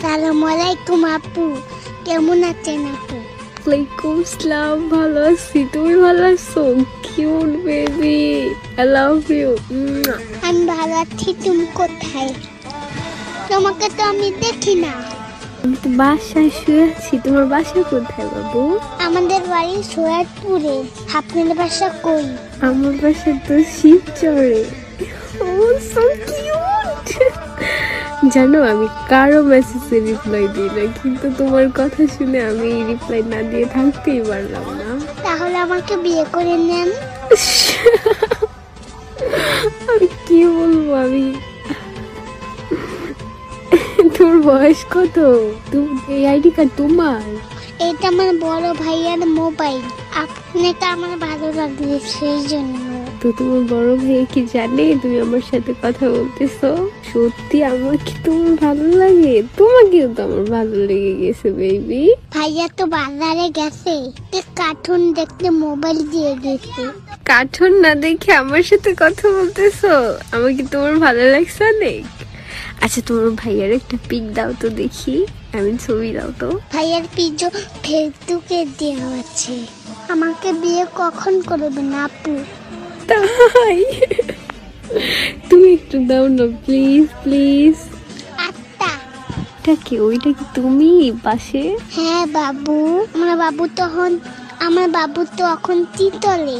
আসসালামু আলাইকুম আপু, কেমন আছেন আপু? ওয়ালাইকুম আসসালাম, ভালো আছি। তুমি ভালো আছো? Cute baby, I love you. আমি ভালো আছি। তুমি কোথায়? তোমাকে তো আমি দেখি না। আমি তো বাসায় শুয়ে আছি। তোমার বাসা কোথায় বাবু? আমাদের বাড়ি সৈয়দপুরে। আপনার বাসা কই? আমার বাসা তো শিবচরে। ও সো কিউট। জানো আমি কারো মেসেজে রিপ্লাই দিই না, কিন্তু তোমার কথা শুনে আমি রিপ্লাই না দিয়ে থাকতেই পারলাম না। তাহলে আমাকে বিয়ে করে নেন। আমি কি বলবো, আমি তোর বয়স কত? এই আইডি কার্ড তোমার? এটা আমার বড় ভাইয়ের মোবাইল। আপনাকে আমার ভালো লাগবে সেই জন্য। তো তোমার বড় ভাই কি জানে তুমি আমার সাথে কথা বলতেছো? সত্যি আমাকে তোমার ভালো লাগে? তোমাকেও তো আমার ভালো লেগে গেছে বেবি। ভাইয়া তো বাজারে গেছে, কার্টুন দেখতে মোবাইল দিয়ে গেছে। কার্টুন না দেখে আমার সাথে কথা বলতেছো? আমাকে তোমার ভালো লাগছে অনেক। আচ্ছা তোমার ভাইয়ার একটা পিক দাও তো দেখি, আমি ছবি দাও তো। ভাইয়ার পিজো ফেসবুকে দেওয়া আছে। আমাকে বিয়ে কখন করবেন আপু? তাই তুমি একটু দাও না প্লিজ প্লিজ। আত্মা। এটা কি? ওইটা কি তুমি পাশে? হ্যাঁ বাবু, আমার বাবু তো এখন তিতলে।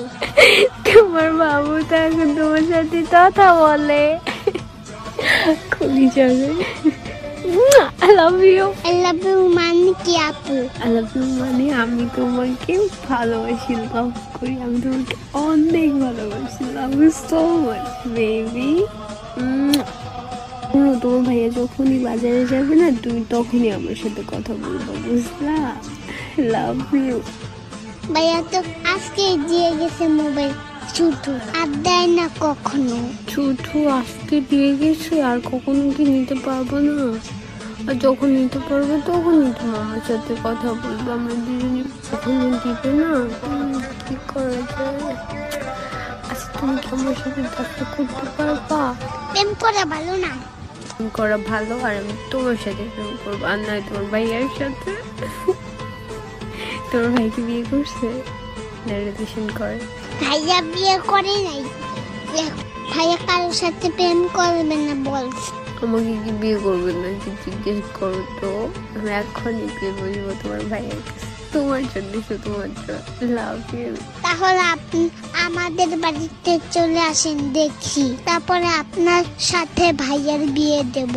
তোমার বাবু তো এখন তোমার সাথে কথা বলে। খুলি যাবে। I love you. I love you মানে কি আপু? আই লাভ ইউ মানে আমি তোমাকে ভালোবাসি, লাভ করি। আমি তোমাকে অনেক ভালোবাসি। Love you so much baby. তোমার ভাইয়া যখনই বাজারে যাবে না, তুমি তখনই আমার সাথে কথা বলবো, বুঝলা? Love you. ভাইয়া তো আজকে দিয়ে গেছে মোবাইল, শুধু আর দেয় না কখনো। ছুটু আজকে দিয়ে গেছে, আর কখনো কি নিতে পারবো না? আর যখন নিতে পারবো তখনই তুমি আমার সাথে কথা বলবো। আমরা দুজনে কখনো দিবে না। কি করা যায়? আচ্ছা তুমি কি আমার সাথে দেখা করতে পারবা? প্রেম করা ভালো না? প্রেম করা ভালো, আর আমি তোমার সাথে প্রেম করবো, আর নয় তোমার ভাইয়ার সাথে। তোমার ভাইকে বিয়ে করছে না রিলেশন করে? ভাইয়া বিয়ে করে নাই। ভাইয়া কারোর সাথে প্রেম করবে না বলছে। আমাকে কি বিয়ে করবে না কি জিজ্ঞেস করো তো? আমি এখনই বিয়ে বলবো তোমার ভাইয়ের কাছে, তোমার জন্য, শুধুমাত্র। Love you. তাহলে আপনি আমাদের বাড়িতে চলে আসেন, দেখি তারপরে আপনার সাথে ভাইয়ার বিয়ে দেব।